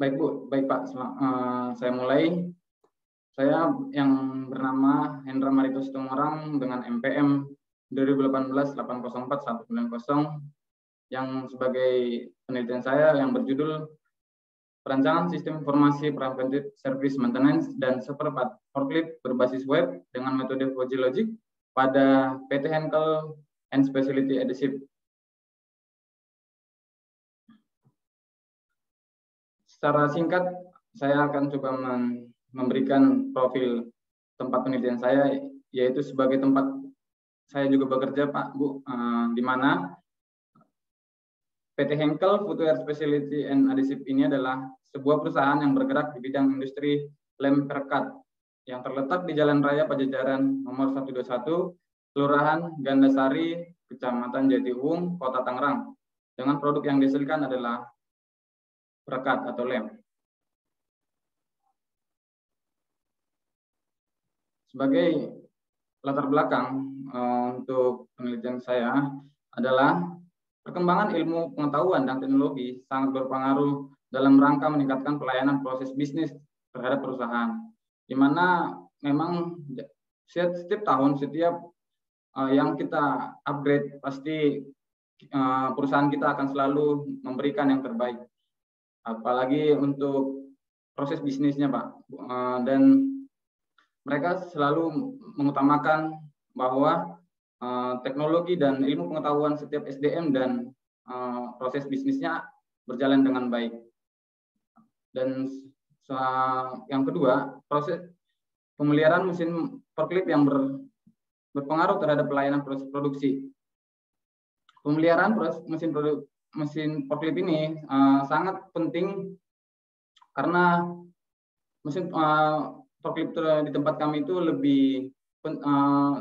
Baik Bu, baik Pak. Saya mulai. Saya yang bernama Hendra Marito Situmorang dengan MPM 2018-804-190 yang sebagai penelitian saya yang berjudul Perancangan Sistem Informasi Preventive Service Maintenance dan Seperempat Forklift berbasis web dengan metode Fuji Logic pada PT Henkel and Specialty Adhesive. Secara singkat, saya akan coba memberikan profil tempat penelitian saya, yaitu sebagai tempat saya juga bekerja, Pak, Bu, di mana PT Henkel Footwear Specialty and Adhesive ini adalah sebuah perusahaan yang bergerak di bidang industri lem perekat yang terletak di Jalan Raya Pajajaran nomor 121, Kelurahan Gandasari, Kecamatan Jatiwung, Kota Tangerang. Dengan produk yang dihasilkan adalah perekat atau lem. Sebagai latar belakang untuk penelitian saya adalah perkembangan ilmu pengetahuan dan teknologi sangat berpengaruh dalam rangka meningkatkan pelayanan proses bisnis terhadap perusahaan, di mana memang setiap tahun, setiap yang kita upgrade, pasti perusahaan kita akan selalu memberikan yang terbaik. Apalagi untuk proses bisnisnya, Pak. Dan mereka selalu mengutamakan bahwa teknologi dan ilmu pengetahuan setiap SDM dan proses bisnisnya berjalan dengan baik. Dan yang kedua, proses pemeliharaan mesin forklift yang berpengaruh terhadap pelayanan proses produksi. Pemeliharaan mesin forklift ini sangat penting karena mesin forklift di tempat kami itu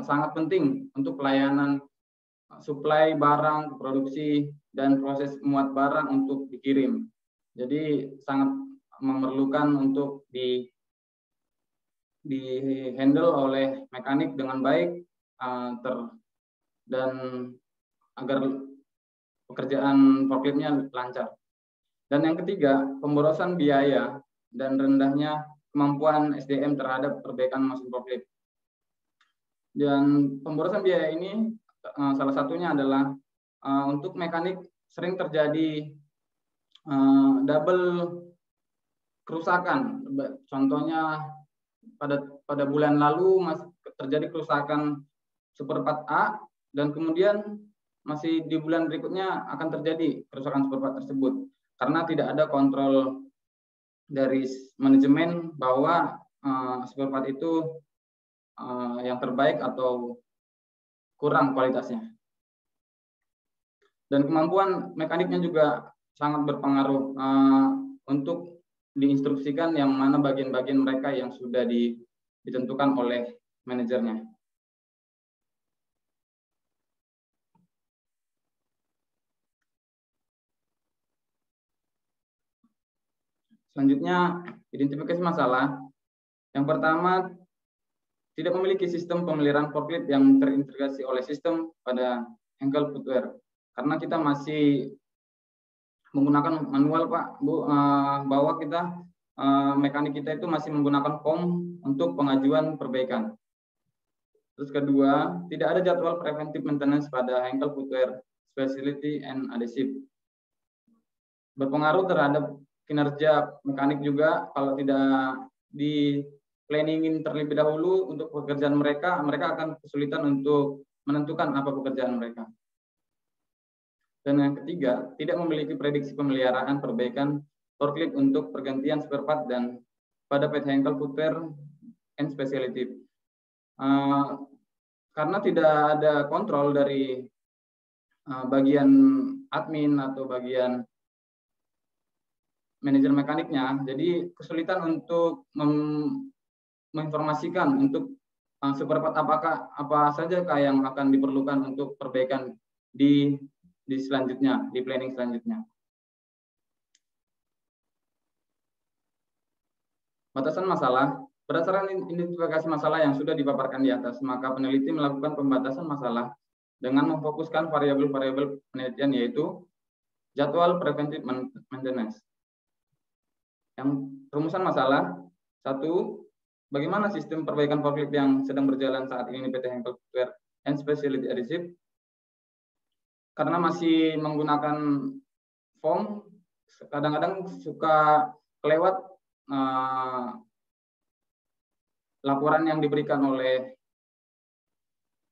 sangat penting untuk pelayanan suplai barang, produksi, dan proses muat barang untuk dikirim. Jadi sangat memerlukan untuk di handle oleh mekanik dengan baik dan agar pekerjaan forkliftnya lancar. Dan yang ketiga, pemborosan biaya dan rendahnya kemampuan SDM terhadap perbaikan mesin forklift. Dan pemborosan biaya ini salah satunya adalah untuk mekanik sering terjadi double kerusakan. Contohnya pada bulan lalu terjadi kerusakan seperempat A dan kemudian masih di bulan berikutnya akan terjadi kerusakan seperempat tersebut karena tidak ada kontrol dari manajemen bahwa seperempat itu yang terbaik atau kurang kualitasnya. Dan kemampuan mekaniknya juga sangat berpengaruh untuk diinstruksikan yang mana bagian-bagian mereka yang sudah ditentukan oleh manajernya. Selanjutnya, identifikasi masalah. Yang pertama, tidak memiliki sistem pemeliharaan forklift yang terintegrasi oleh sistem pada Henkel Footwear. Karena kita masih menggunakan manual, Pak, Bu, bahwa kita mekanik kita itu masih menggunakan form untuk pengajuan perbaikan. Terus kedua, tidak ada jadwal preventive maintenance pada Henkel Footwear Specialty and Adhesive. Berpengaruh terhadap kinerja mekanik juga kalau tidak di planningin terlebih dahulu untuk pekerjaan mereka akan kesulitan untuk menentukan apa pekerjaan mereka. Dan yang ketiga, tidak memiliki prediksi pemeliharaan perbaikan forklift untuk pergantian spare part dan pada PT Henkel Footwear and Specialty. Karena tidak ada kontrol dari bagian admin atau bagian manajer mekaniknya, jadi kesulitan untuk menginformasikan untuk seperempat apa saja yang akan diperlukan untuk perbaikan di selanjutnya, di planning selanjutnya. Batasan masalah. Berdasarkan identifikasi masalah yang sudah dipaparkan di atas, maka peneliti melakukan pembatasan masalah dengan memfokuskan variabel-variabel penelitian, yaitu jadwal preventive maintenance. Yang rumusan masalah, 1. Bagaimana sistem perbaikan forklift yang sedang berjalan saat ini PT Henkel Footwear and Specialty Adhesive? Karena masih menggunakan foam, kadang-kadang suka kelewat laporan yang diberikan oleh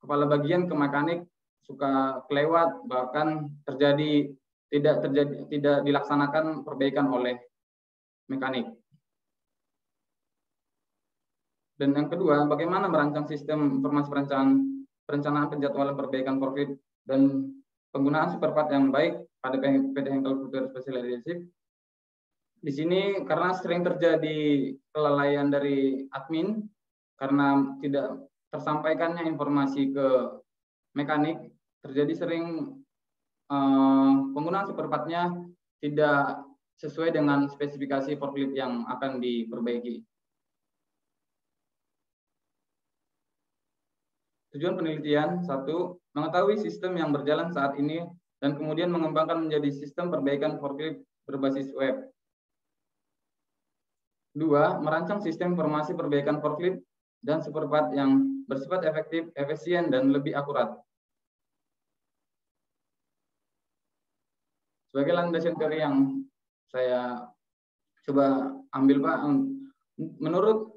kepala bagian ke mekanik, suka kelewat, bahkan tidak dilaksanakan perbaikan oleh mekanik. Dan yang kedua, bagaimana merancang sistem informasi perencanaan penjadwalan perbaikan forklift dan penggunaan spare part yang baik pada PT Henkel Footwear Specialty Adhesive. Di sini karena sering terjadi kelalaian dari admin karena tidak tersampaikannya informasi ke mekanik, terjadi sering penggunaan spare part-nya tidak sesuai dengan spesifikasi forklift yang akan diperbaiki. Tujuan penelitian, 1. Mengetahui sistem yang berjalan saat ini dan kemudian mengembangkan menjadi sistem perbaikan forklift berbasis web. 2. Merancang sistem informasi perbaikan forklift dan spare part yang bersifat efektif, efisien, dan lebih akurat. Sebagai landasan teori yang saya coba ambil, Pak, menurut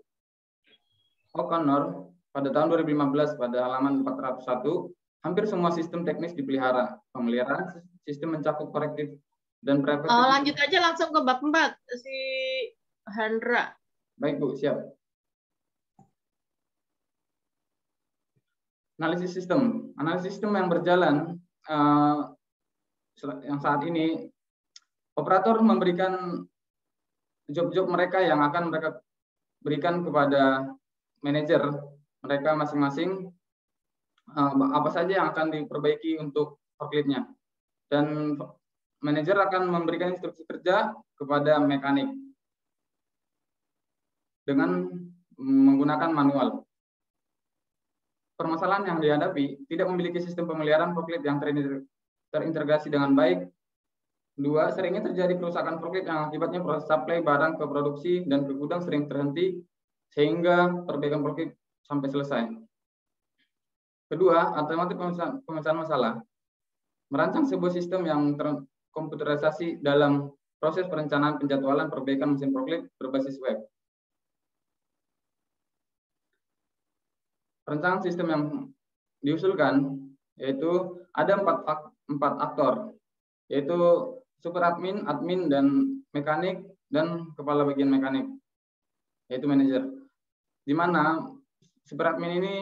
O'Connor, pada tahun 2015 pada halaman 401, hampir semua sistem teknis dipelihara. Pemeliharaan sistem mencakup korektif dan preventif. Lanjut aja langsung ke bab 4, si Hendra. Baik, Bu, siap. Analisis sistem. Analisis sistem yang berjalan yang saat ini, operator memberikan job-job mereka yang akan mereka berikan kepada manajer mereka masing-masing, apa saja yang akan diperbaiki untuk forkliftnya, dan manajer akan memberikan instruksi kerja kepada mekanik dengan menggunakan manual. Permasalahan yang dihadapi, tidak memiliki sistem pemeliharaan forklift yang terintegrasi dengan baik. 2. Seringnya terjadi kerusakan forklift yang akibatnya proses supply barang ke produksi dan ke gudang sering terhenti sehingga perbaikan forklift sampai selesai. Kedua, alternatif pemecahan masalah. Merancang sebuah sistem yang terkomputerisasi dalam proses perencanaan penjadwalan perbaikan mesin forklift berbasis web. Perencanaan sistem yang diusulkan yaitu ada empat aktor, yaitu super admin, admin, dan mekanik, dan kepala bagian mekanik, yaitu manajer. Di mana super admin ini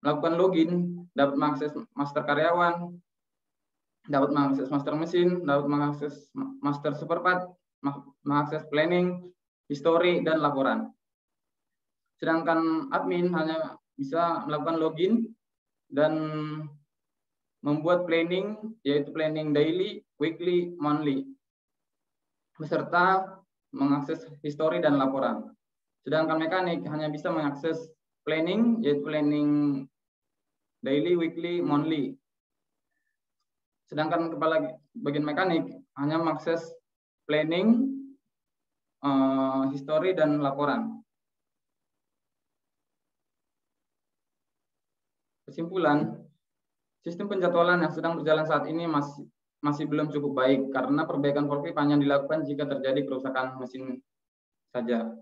melakukan login, dapat mengakses master karyawan, dapat mengakses master mesin, dapat mengakses master super part, mengakses planning, history, dan laporan. Sedangkan admin hanya bisa melakukan login dan membuat planning, yaitu planning daily, weekly, monthly, beserta mengakses history dan laporan. Sedangkan mekanik hanya bisa mengakses planning, yaitu planning daily, weekly, monthly. Sedangkan kepala bagian mekanik hanya mengakses planning, history, dan laporan. Kesimpulan, sistem penjadwalan yang sedang berjalan saat ini masih belum cukup baik karena perbaikan forklift hanya dilakukan jika terjadi kerusakan mesin saja.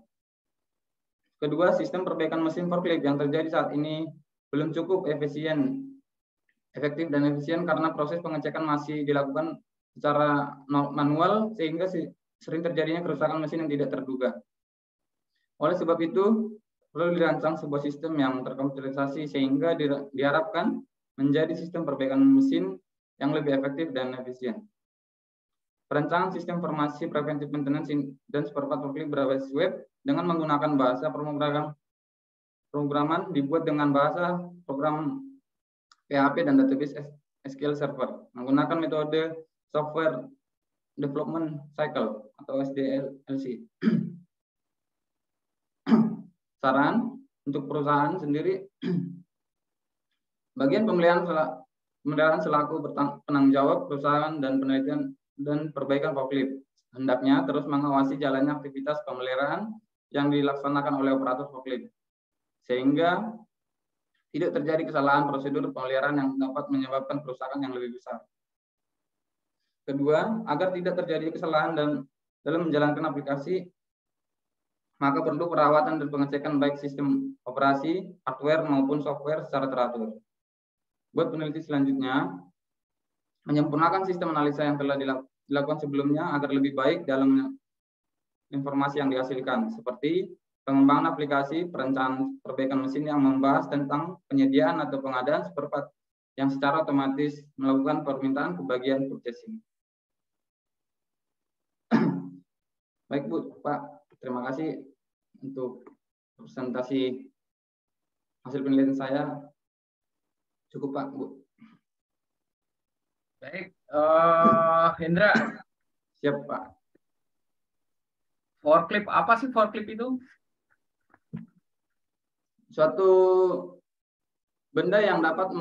Kedua, sistem perbaikan mesin forklift yang terjadi saat ini belum cukup efektif dan efisien karena proses pengecekan masih dilakukan secara manual sehingga sering terjadinya kerusakan mesin yang tidak terduga. Oleh sebab itu, perlu dirancang sebuah sistem yang terkomputerisasi sehingga diharapkan menjadi sistem perbaikan mesin yang lebih efektif dan efisien. Perencanaan sistem informasi preventive maintenance dan spare part forklift berbasis web dengan menggunakan bahasa programan dibuat dengan bahasa program PHP dan database SQL Server menggunakan metode Software Development Cycle atau SDLC. Saran untuk perusahaan sendiri, bagian pemeliharaan selaku penanggung jawab perusahaan dan penelitian dan perbaikan forklift. hendaknya terus mengawasi jalannya aktivitas pemeliharaan yang dilaksanakan oleh operator forklift, sehingga tidak terjadi kesalahan prosedur pemeliharaan yang dapat menyebabkan kerusakan yang lebih besar. Kedua, agar tidak terjadi kesalahan dalam menjalankan aplikasi, maka perlu perawatan dan pengecekan baik sistem operasi, hardware maupun software secara teratur. Buat peneliti selanjutnya, menyempurnakan sistem analisa yang telah dilakukan sebelumnya agar lebih baik dalam informasi yang dihasilkan, seperti pengembangan aplikasi, perencanaan perbaikan mesin yang membahas tentang penyediaan atau pengadaan spare part yang secara otomatis melakukan permintaan ke bagian purchasing. Baik Bu, Pak, terima kasih untuk presentasi hasil penelitian saya. Cukup Pak, Bu. Baik, Hendra. Siap Pak. Forklift, apa sih forklift itu? Suatu benda yang dapat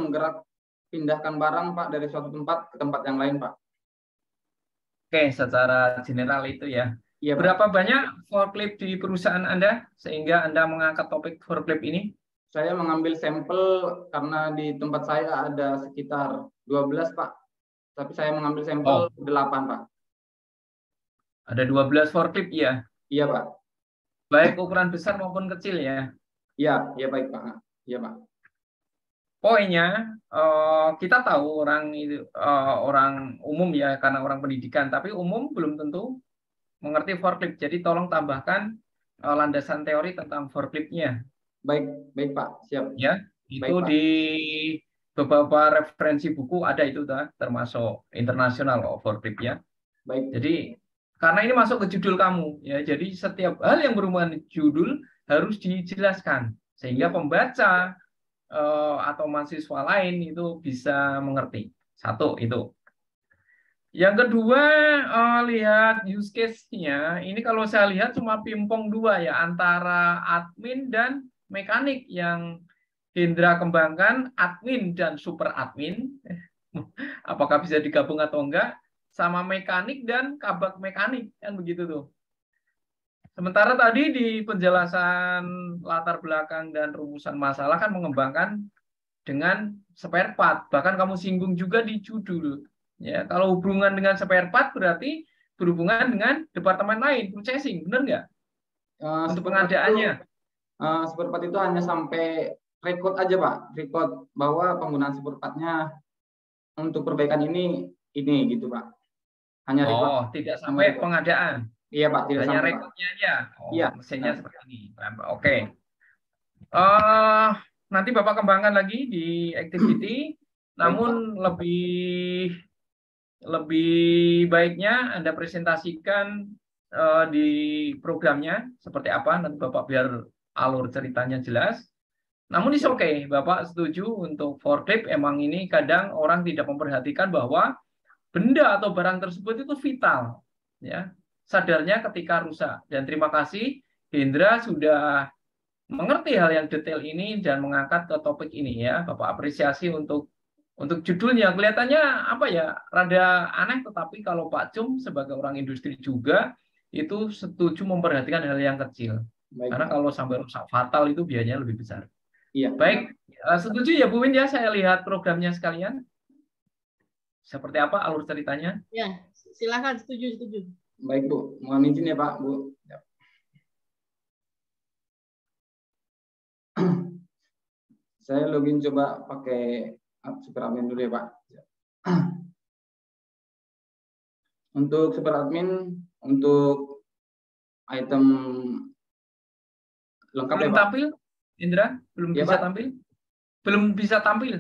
pindahkan barang Pak dari suatu tempat ke tempat yang lain Pak. Oke, secara general itu ya. Iya, berapa banyak forklift di perusahaan Anda sehingga Anda mengangkat topik forklift ini? Saya mengambil sampel karena di tempat saya ada sekitar 12 Pak. Tapi saya mengambil sampel 8 Pak. Ada 12 forklift ya? Iya Pak. Baik ukuran besar maupun kecil ya? Iya, iya baik Pak. Iya Pak. Poinnya kita tahu orang itu orang umum ya karena orang pendidikan, tapi umum belum tentu mengerti forklift. Jadi tolong tambahkan landasan teori tentang forkliftnya. Baik, baik Pak. Siap. Ya, itu baik, Pak. di beberapa referensi buku ada itu termasuk internasional forklift ya. Baik. Jadi karena ini masuk ke judul kamu ya, jadi setiap hal yang berhubungan dengan judul harus dijelaskan sehingga pembaca atau mahasiswa lain itu bisa mengerti. Satu itu. Yang kedua, lihat use case-nya. Ini kalau saya lihat cuma pimpong dua ya, antara admin dan mekanik yang Hendra kembangkan, admin dan super admin. Apakah bisa digabung atau enggak? Sama mekanik dan kabak mekanik, kan begitu tuh. Sementara tadi di penjelasan latar belakang dan rumusan masalah kan mengembangkan dengan spare part. Bahkan kamu singgung juga di judul. Ya, kalau hubungan dengan spare part berarti berhubungan dengan departemen lain, purchasing, benar nggak? Untuk pengadaannya. Spare part itu hanya sampai record aja Pak, record bahwa penggunaan spare part-nya untuk perbaikan ini gitu Pak. Hanya record. Tidak sampai pengadaan. Iya Pak, tidak hanya sampai. Rekodnya aja. Iya. Mesinnya seperti ini. Oke. Nanti Bapak kembangkan lagi di activity. Namun lebih baiknya Anda presentasikan di programnya seperti apa. Nanti Bapak biar alur ceritanya jelas. Namun it's okay. Bapak setuju untuk forklift. Emang ini kadang orang tidak memperhatikan bahwa benda atau barang tersebut itu vital. Ya. Sadarnya ketika rusak. Dan terima kasih Hendra sudah mengerti hal yang detail ini dan mengangkat ke topik ini ya. Bapak apresiasi untuk judulnya. Kelihatannya apa ya, rada aneh, tetapi kalau Pak Cum sebagai orang industri juga itu setuju memperhatikan hal yang kecil. Baik. Karena kalau sampai rusak fatal itu biayanya lebih besar. Iya. Baik, setuju ya Bu Win ya, saya lihat programnya sekalian. Seperti apa alur ceritanya? Ya, silakan, setuju. Baik Bu, mohon izin ya Pak, Bu. Saya login coba pakai super admin dulu ya Pak. Untuk super admin, untuk item lengkap belum ya Pak. Tampil, Indra? Belum ya, bisa Pak? Tampil? Belum bisa tampil.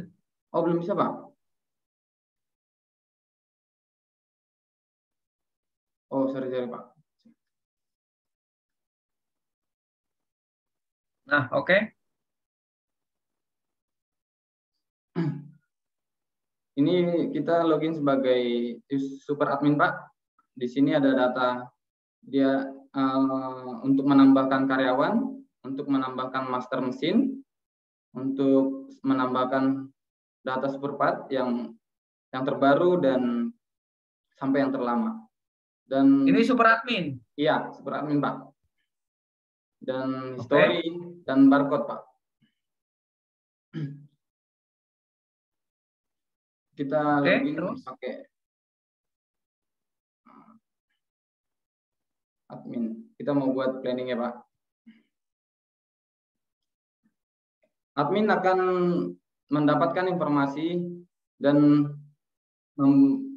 Oh, belum bisa Pak. Oh, sorry Pak. Nah, oke. Ini kita login sebagai super admin Pak. Di sini ada data dia untuk menambahkan karyawan, untuk menambahkan master mesin, untuk menambahkan data spare part yang terbaru dan sampai yang terlama. Dan Ini super admin. iya, super admin Pak. Dan Oke. history dan barcode Pak. Kita Oke, login terus? pakai admin. Kita mau buat planning ya Pak. Admin akan mendapatkan informasi dan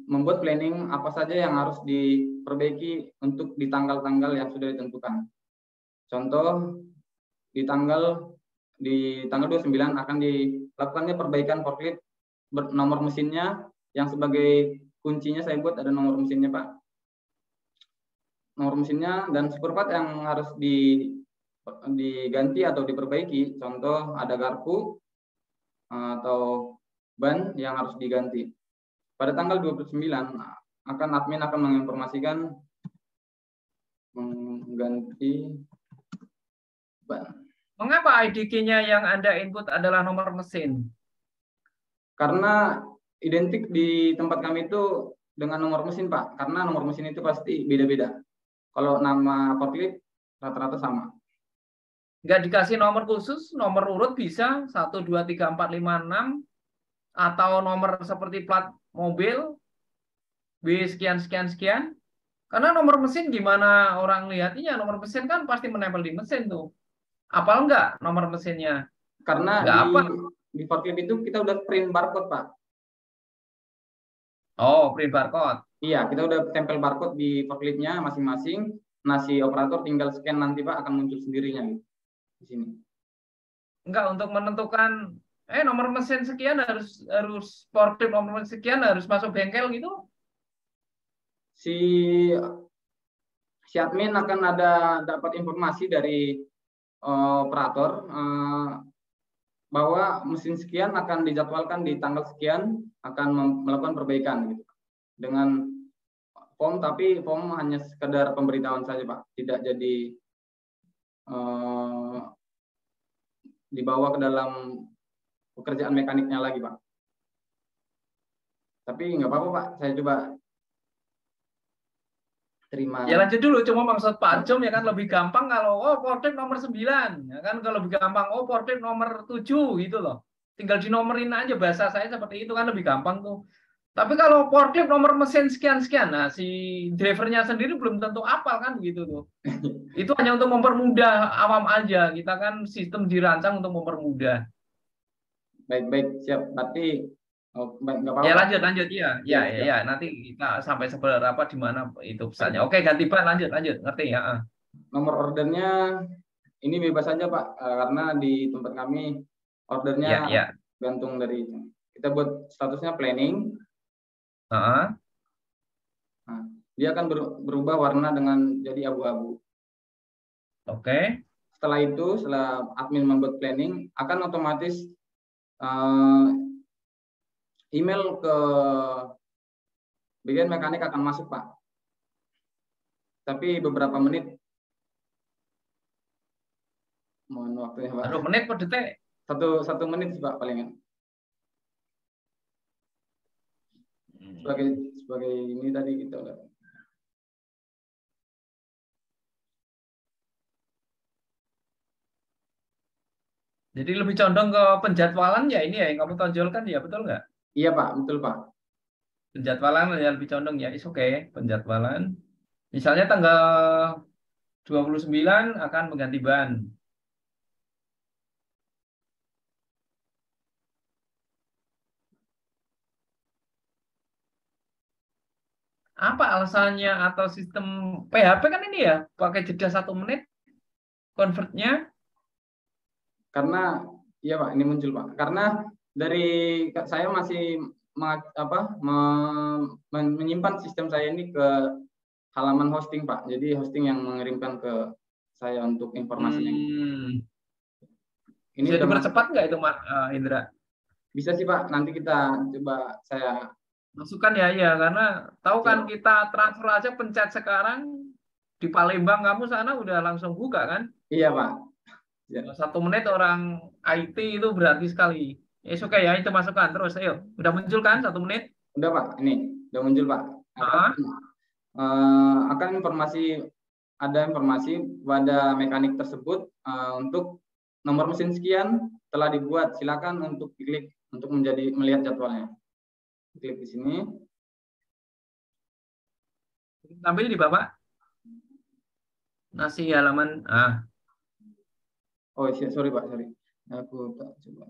membuat planning apa saja yang harus diperbaiki untuk di tanggal-tanggal yang sudah ditentukan. Contoh, di tanggal 29 akan dilakukannya perbaikan forklift nomor mesinnya, yang sebagai kuncinya saya buat ada nomor mesinnya Pak. Nomor mesinnya dan spare part yang harus diganti atau diperbaiki. Contoh ada garpu atau ban yang harus diganti. Pada tanggal 29 admin akan menginformasikan mengganti ban. Mengapa IDK-nya yang Anda input adalah nomor mesin? Karena identik di tempat kami itu dengan nomor mesin Pak. Karena nomor mesin itu pasti beda-beda. Kalau nama forklift rata-rata sama. Nggak dikasih nomor khusus, nomor urut bisa 1, 2, 3, 4, 5, 6, atau nomor seperti plat mobil B sekian sekian sekian. Karena nomor mesin gimana orang lihatnya? Nomor mesin kan pasti menempel di mesin tuh. Apal nggak nomor mesinnya? Karena Nggak apa? di forklift itu kita udah print barcode Pak. Oh, print barcode. Iya, kita udah tempel barcode di forkliftnya masing-masing. Nah, si operator tinggal scan nanti Pak, akan muncul sendirinya di sini. Enggak, untuk menentukan nomor mesin sekian harus forklift nomor mesin sekian harus masuk bengkel gitu. Si admin akan dapat informasi dari operator bahwa mesin sekian akan dijadwalkan di tanggal sekian akan melakukan perbaikan gitu. Dengan form, tapi form hanya sekedar pemberitahuan saja Pak, tidak jadi dibawa ke dalam pekerjaan mekaniknya lagi Pak. Tapi nggak apa-apa Pak, saya coba terima. Ya lanjut dulu, cuma maksud Pak Jom ya kan lebih gampang kalau forklift nomor 9, ya kan kalau lebih gampang forklift nomor 7 gitu loh. Tinggal dinomerin aja, bahasa saya seperti itu kan lebih gampang tuh. Tapi kalau forklift nomor mesin sekian-sekian, nah si drivernya sendiri belum tentu apal kan gitu tuh. Itu hanya untuk mempermudah awam aja. Kita kan sistem dirancang untuk mempermudah. Baik-baik, siap. Berarti baik, nggak apa-apa. Ya lanjut ya. Ya, Ya, nanti kita sampai seberapa di mana itu pesannya. Oke, ganti Pak, lanjut, ngerti ya. Nomor ordernya ini bebas saja Pak, karena di tempat kami ordernya Ya. gantung dari itu. Kita buat statusnya planning. Nah, dia akan berubah warna dengan jadi abu-abu. Oke. Setelah itu, setelah admin membuat planning, akan otomatis email ke bagian mekanik akan masuk Pak. Tapi beberapa menit. Mohon waktunya Pak. 1 menit per detik. Satu menit sih Pak palingan. Sebagai ini tadi kita udah. Jadi lebih condong ke penjadwalan ya ini ya yang kamu tonjolkan ya, betul nggak? Iya Pak, betul Pak. Penjadwalan ya lebih condong ya, oke. Penjadwalan. Misalnya tanggal 29 akan mengganti ban. Apa alasannya atau sistem PHP kan ini ya, pakai jeda 1 menit convertnya? Karena iya Pak, ini muncul Pak. Karena dari saya masih menyimpan sistem saya ini ke halaman hosting Pak. Jadi hosting yang mengirimkan ke saya untuk informasinya. Ini bisa dipercepat nggak itu Indra? Bisa sih Pak. Nanti kita coba saya masukkan ya, karena tahu kan kita transfer aja pencet sekarang di Palembang kamu sana udah langsung buka kan? Iya Pak. Ya. 1 menit orang IT itu berarti sekali. Oke ya, itu masukkan terus. Ayo, udah muncul kan 1 menit? Udah Pak, ini udah muncul Pak. akan ada informasi pada mekanik tersebut untuk nomor mesin sekian telah dibuat. Silakan untuk klik untuk melihat jadwalnya. Klik di sini. Tampil di Bapak. Nasi halaman Oh, sorry Pak, sorry. Aku tak coba.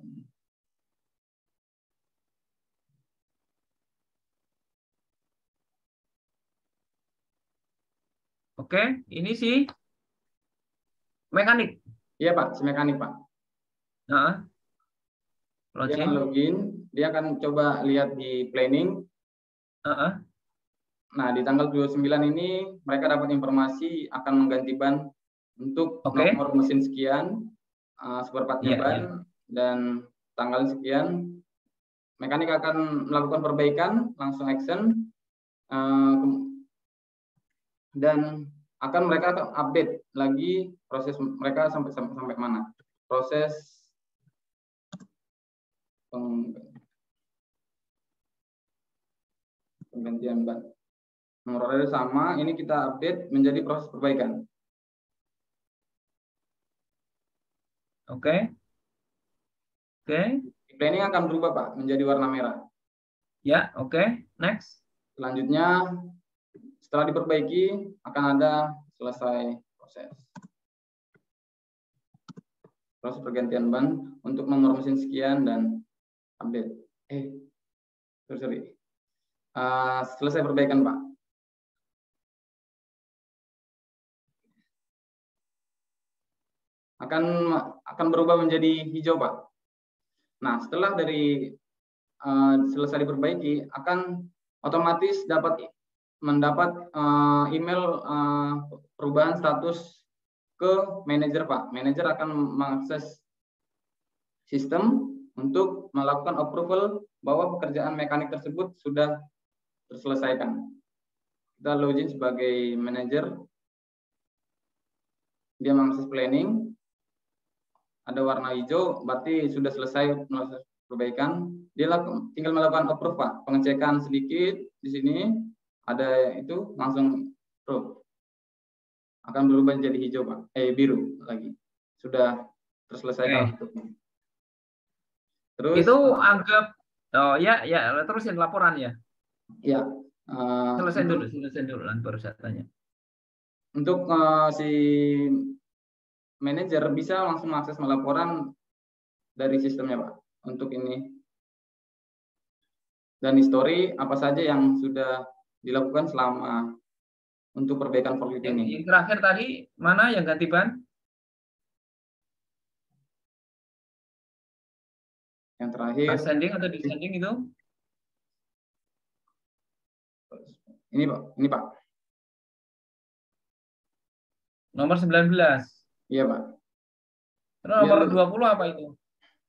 Oke, ini sih mekanik. Iya Pak, si mekanik Pak. Nah, Dia akan login, dia akan coba lihat di planning. Nah, di tanggal 29 ini mereka dapat informasi akan mengganti ban untuk nomor mesin sekian, seperempatnya ban, dan tanggal sekian. Mekanik akan melakukan perbaikan, langsung action, dan mereka akan update lagi proses mereka sampai mana. Proses penggantian ban. Nomor order sama, ini kita update menjadi proses perbaikan. Oke. Planning akan berubah Pak, menjadi warna merah. Ya, oke. Next. Selanjutnya, setelah diperbaiki, akan ada selesai proses. Proses pergantian ban untuk nomor mesin sekian dan update. Sorry. Selesai perbaikan Pak. Akan berubah menjadi hijau Pak. Nah, setelah selesai diperbaiki, akan otomatis mendapat email perubahan status ke manajer Pak. Manajer akan mengakses sistem untuk melakukan approval bahwa pekerjaan mekanik tersebut sudah terselesaikan. Kita login sebagai manajer. Dia mengakses planning. Ada warna hijau, berarti sudah selesai proses perbaikan. Dia tinggal melakukan approve Pak. Pengecekan sedikit di sini ada itu langsung approve. Akan berubah menjadi hijau Pak. Biru lagi. Sudah terselesaikan. Terus itu anggap terusin laporan ya. Ya. Selesai dulu baru saya tanya. Untuk si manajer bisa langsung mengakses laporan dari sistemnya Pak. Untuk ini. Dan history apa saja yang sudah dilakukan selama untuk perbaikan forklift ini. Yang terakhir tadi mana yang ganti ban? Yang terakhir ascending atau descending itu? Ini Pak. Nomor 19. Iya Pak. Terus nomor 20 apa itu?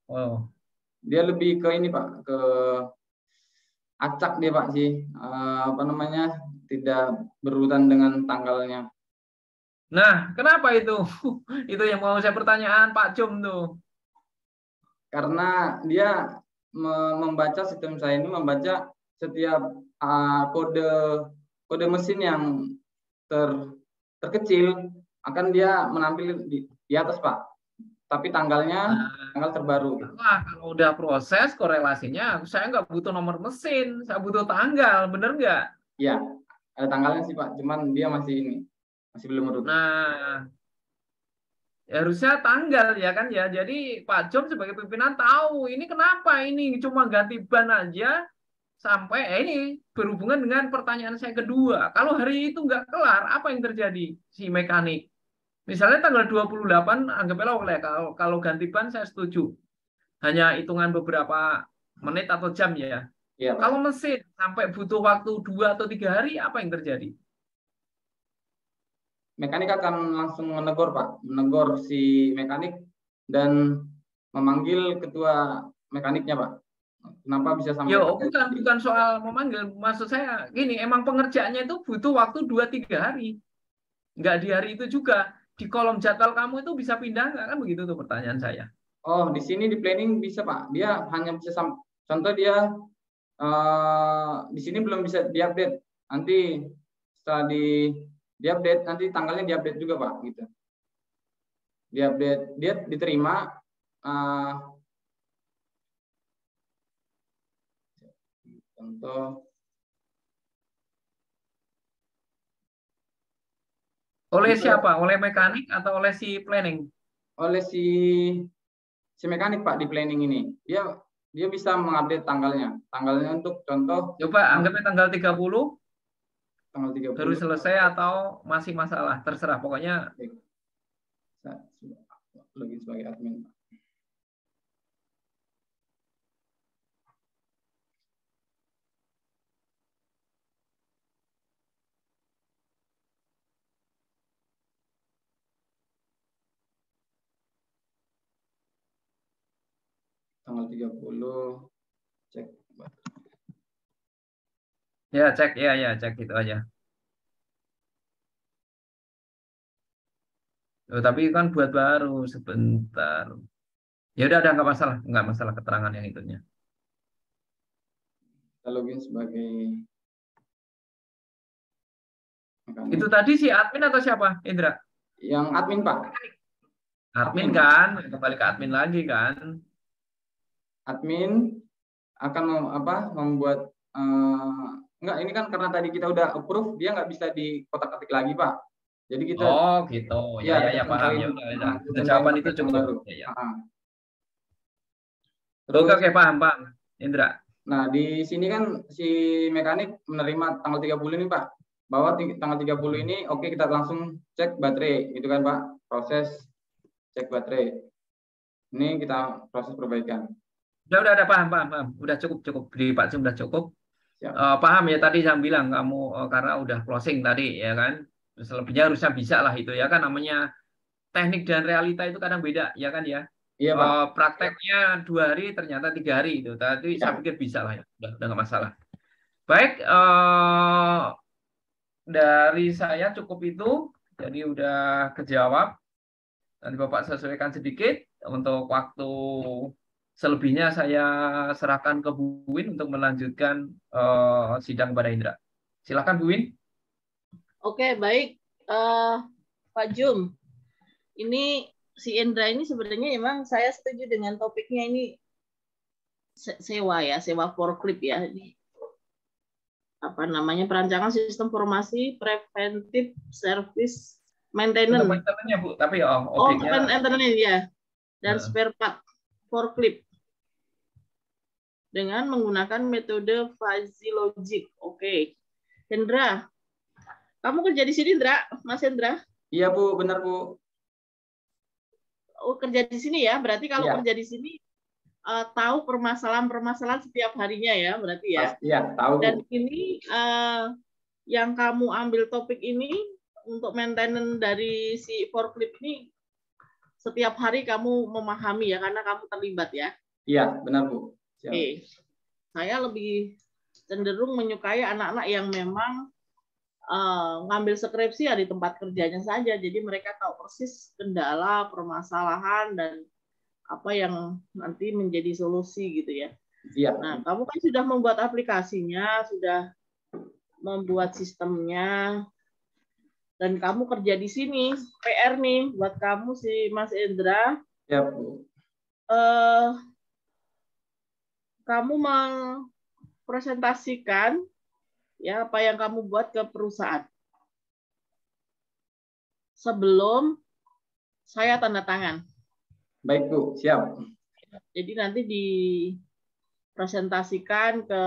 Oh. Dia lebih ke ini Pak, ke acak dia Pak sih. Tidak berurutan dengan tanggalnya. Nah, kenapa itu? Itu yang mau saya pertanyaan Pak Cum tuh. Karena dia membaca, sistem saya ini membaca setiap kode mesin yang terkecil akan dia menampil di atas Pak. Tapi tanggal terbaru. Nah, kalau udah proses korelasinya, saya nggak butuh nomor mesin, saya butuh tanggal, bener nggak? Iya, ada tanggalnya sih Pak, cuman dia masih belum urut. Nah, harusnya tanggal ya kan ya. Jadi Pak Jom sebagai pimpinan tahu ini kenapa ini cuma ganti ban aja sampai ini berhubungan dengan pertanyaan saya kedua. Kalau hari itu nggak kelar, apa yang terjadi si mekanik? Misalnya tanggal 28 anggaplah oleh kalau ganti ban saya setuju. Hanya hitungan beberapa menit atau jam ya. Iya, Pak. Kalau mesin sampai butuh waktu 2 atau 3 hari, apa yang terjadi? Mekanik akan langsung menegur Pak, menegur si mekanik dan memanggil ketua mekaniknya Pak. Kenapa bisa sampai? Bukan soal memanggil, maksud saya gini, emang pengerjaannya itu butuh waktu 2-3 hari. Nggak di hari itu juga. Di kolom jadwal kamu itu bisa pindah nggak, kan begitu tuh pertanyaan saya. Oh, di sini di planning bisa Pak. Dia hanya bisa contoh dia di sini belum bisa diupdate. Nanti setelah diupdate nanti tanggalnya diupdate juga Pak gitu. Diupdate, dia diterima contoh oleh siapa? Oleh mekanik atau oleh si planning? Oleh si mekanik Pak di planning ini. Dia bisa mengupdate tanggalnya. Tanggalnya untuk contoh Coba anggapnya tanggal 30 tanggal 30 baru selesai atau masih masalah, terserah pokoknya. Login sebagai admin. Tanggal 30 cek. Ya, cek ya, cek itu aja. Oh, tapi kan buat baru sebentar. Ya udah nggak masalah keterangan yang itunya. Kita login sebagai mekanik. Itu tadi si admin atau siapa, Indra? Yang admin Pak. Admin kan, kembali ke admin lagi kan. Admin akan membuat enggak, ini kan karena tadi kita udah approve, dia nggak bisa di kotak-ketik lagi Pak. Jadi kita gitu. Ya paham ya. Udah jawaban itu cukup. Ya. Terus, oke, paham Indra. Nah, di sini kan si mekanik menerima tanggal 30 ini Pak. Bahwa tanggal 30 ini oke, kita langsung cek baterai, gitu kan Pak. Proses cek baterai. Ini kita proses perbaikan. Udah paham. Udah cukup di Pak Jum, udah cukup. Paham ya, tadi saya bilang kamu karena udah closing tadi ya kan. Selebihnya harusnya bisa lah itu ya kan, namanya teknik dan realita itu kadang beda ya kan ya. Iya Pak. Prakteknya 2 hari ternyata 3 hari itu. Tadi saya pikir bisa lah ya. Udah nggak masalah. Baik, dari saya cukup itu. Jadi udah kejawab. Nanti Bapak sesuaikan sedikit untuk waktu. Selebihnya saya serahkan ke Bu Win untuk melanjutkan sidang kepada Indra. Silakan Bu Win. Oke, baik. Pak Jum, ini si Indra ini sebenarnya memang saya setuju dengan topiknya ini sewa forklift ya. Ini apa namanya, perancangan sistem formasi preventive service maintenance. Maintenance-nya Bu, tapi objeknya. Maintenance ya. Dan spare part forklift dengan menggunakan metode fuzzy logic. Oke. Indra, kamu kerja di sini, Indra? Mas Indra? Iya, Bu. Benar, Bu. Oh, kerja di sini ya? Berarti kalau kerja di sini tahu permasalahan-permasalahan setiap harinya ya, berarti ya? Iya, tahu. Dan ini yang kamu ambil topik ini untuk maintenance dari si forklift ini setiap hari kamu memahami ya, karena kamu terlibat ya? Iya, benar, Bu. Siap. Oke. Saya lebih cenderung menyukai anak-anak yang memang ngambil skripsi ya di tempat kerjanya saja. Jadi mereka tahu persis kendala, permasalahan, dan apa yang nanti menjadi solusi gitu ya. Iya. Nah, kamu kan sudah membuat aplikasinya, sudah membuat sistemnya, dan kamu kerja di sini. PR nih buat kamu si Mas Indra. Ya, Bu. Kamu mempresentasikan ya apa yang kamu buat ke perusahaan sebelum saya tanda tangan. Baik, Bu. Siap. Jadi nanti dipresentasikan ke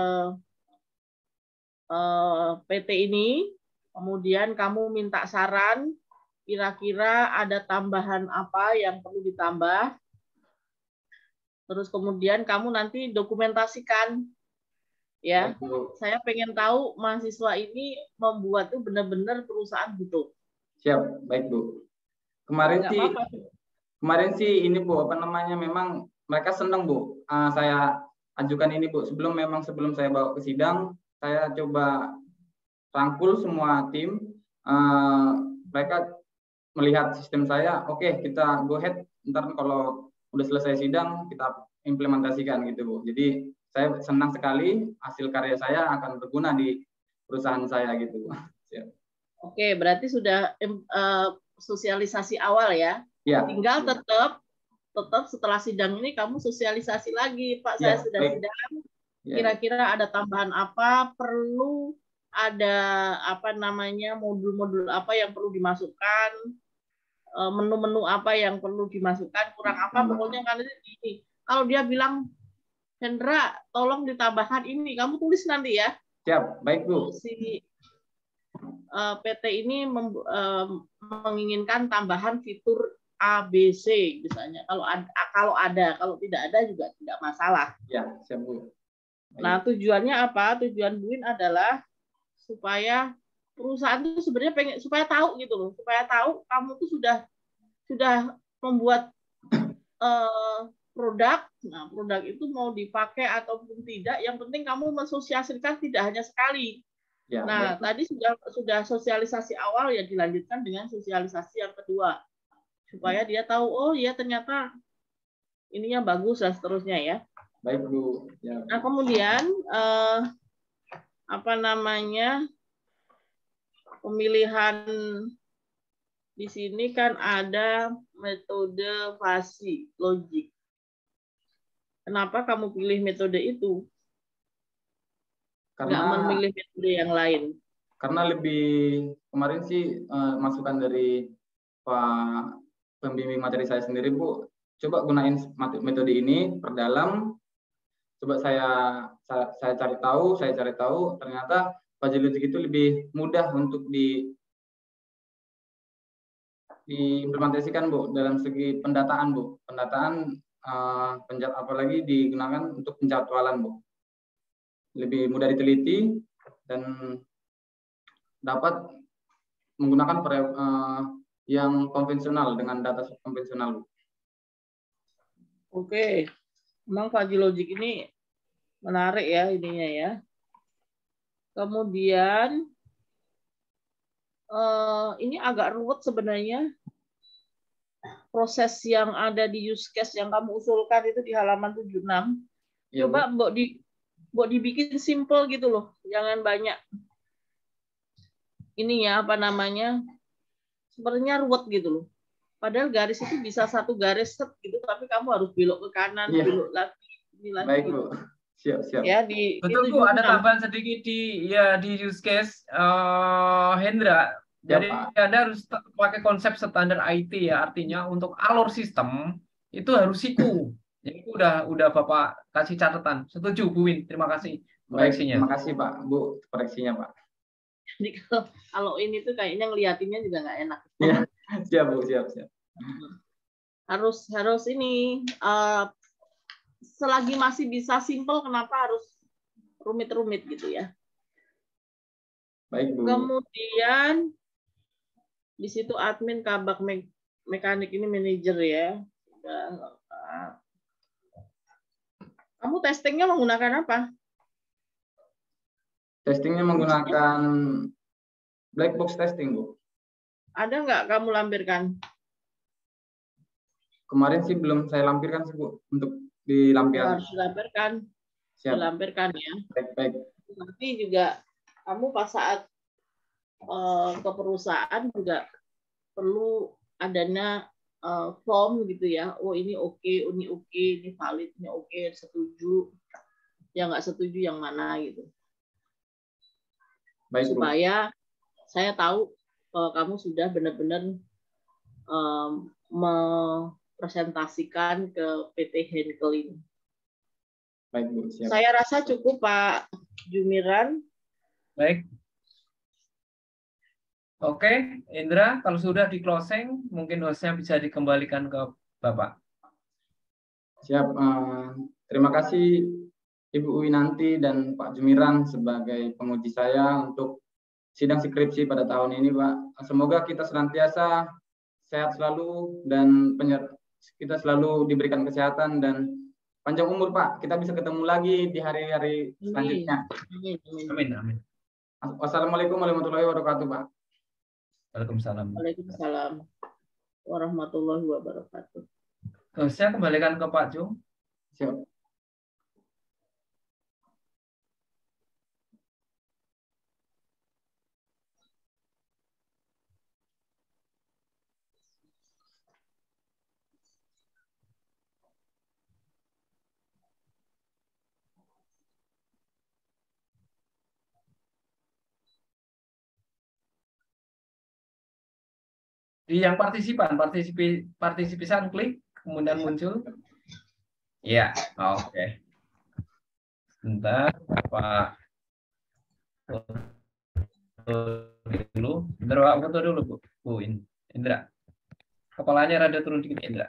PT ini, kemudian kamu minta saran, kira-kira ada tambahan apa yang perlu ditambah. Terus kemudian kamu nanti dokumentasikan. Ya, saya pengen tahu mahasiswa ini membuat tuh benar-benar perusahaan butuh. Siap, baik Bu. Kemarin sih ini Bu, apa namanya, memang mereka senang Bu. Saya ajukan ini Bu. Sebelum saya bawa ke sidang, saya coba rangkul semua tim. Mereka melihat sistem saya, oke, kita go ahead. Ntar kalau udah selesai sidang kita implementasikan gitu Bu. Jadi saya senang sekali hasil karya saya akan berguna di perusahaan saya gitu Bu. Oke, berarti sudah sosialisasi awal ya. Ya. Tinggal tetap setelah sidang ini kamu sosialisasi lagi, Pak. Ya, Saya sudah baik. sidang. Ya. Kira-kira ada tambahan apa? Perlu ada apa namanya modul-modul apa yang perlu dimasukkan? Menu-menu apa yang perlu dimasukkan? Kurang apa? Pokoknya kan ini. Kalau dia bilang, Hendra, tolong ditambahkan ini. Kamu tulis nanti ya. Siap, baik Bu. Si PT ini menginginkan tambahan fitur ABC misalnya. Kalau ada, kalau tidak ada juga tidak masalah. Ya, siap Bu. Baik. Nah, tujuannya apa? Tujuan Buin adalah supaya perusahaan itu sebenarnya pengen supaya tahu gitu loh, supaya tahu kamu tuh sudah membuat produk. Nah, produk itu mau dipakai ataupun tidak, yang penting kamu mensosialisasikan tidak hanya sekali. Ya, nah, baik. tadi sudah sosialisasi awal, ya dilanjutkan dengan sosialisasi yang kedua. Supaya dia tahu, oh ya ternyata ininya bagus dan seterusnya ya. Baik Bu. Ya. Nah, kemudian apa namanya? Pemilihan di sini kan ada metode fasi logik. Kenapa kamu pilih metode itu? Nggak memilih metode yang lain? Karena lebih kemarin sih masukan dari Pak pembimbing materi saya sendiri Bu. Coba gunain metode ini, perdalam. Coba saya cari tahu, ternyata fuzzy logic itu lebih mudah untuk diimplementasikan Bu dalam segi pendataan Bu. Pendataan apalagi digunakan untuk penjadwalan Bu. Lebih mudah diteliti dan dapat menggunakan yang konvensional dengan data konvensional Bu. Oke, memang fuzzy logic ini menarik ya ininya ya. Kemudian ini agak ruwet sebenarnya. Proses yang ada di use case yang kamu usulkan itu di halaman 76. Ya, coba Mbok dibikin simple gitu loh. Jangan banyak ininya apa namanya? Sebenarnya ruwet gitu loh. Padahal garis itu bisa satu garis set gitu, tapi kamu harus belok ke kanan, ya. Belok lagi. Baik Bu. Siap. Ya, betul Bu, ada tambahan sedikit di use case Hendra. Jadi Anda harus pakai konsep standar IT ya, artinya untuk alur sistem itu harus siku. Jadi itu udah Bapak kasih catatan. Setuju Bu Win, terima kasih koreksinya. Terima kasih Pak Bu koreksinya Pak. Jadi kalau ini tuh kayaknya ngeliatinnya juga nggak enak. Ya, siap Bu, siap. Harus ini selagi masih bisa simple, kenapa harus rumit-rumit gitu ya? Baik Bu. Kemudian di situ admin kabak mekanik ini manajer ya. Kamu testingnya menggunakan apa? Testingnya menggunakan black box testing Bu. Ada nggak kamu lampirkan? Kemarin sih belum saya lampirkan sih Bu, untuk dilampirkan. Harus dilampirkan. Siap. Dilampirkan ya. Baik. Nanti juga kamu pas saat ke perusahaan juga perlu adanya form gitu ya. Oh ini oke, ini valid, ini oke, setuju. Yang nggak setuju yang mana gitu. Baik, supaya saya tahu kamu sudah benar-benar mempresentasikan ke PT Henkel ini. Baik Bu, siap. Saya rasa cukup Pak Jumiran. Baik. Oke, Indra, kalau sudah di closing, mungkin hostnya bisa dikembalikan ke Bapak. Siap. Terima kasih Ibu Winanti dan Pak Jumiran sebagai penguji saya untuk sidang skripsi pada tahun ini, Pak. Semoga kita senantiasa sehat selalu dan kita selalu diberikan kesehatan dan panjang umur, Pak. Kita bisa ketemu lagi di hari-hari selanjutnya. Amin. Wassalamualaikum warahmatullahi wabarakatuh, Pak. Waalaikumsalam. Waalaikumsalam warahmatullahi wabarakatuh. Saya kembalikan ke Pak Jo. Siap. Yang partisipan, partisipan klik, kemudian muncul. Ya, oke. Sebentar, Pak. Dulu, Indra, foto dulu Bu. Bu Indra. Kepalanya rada turun dikit Indra.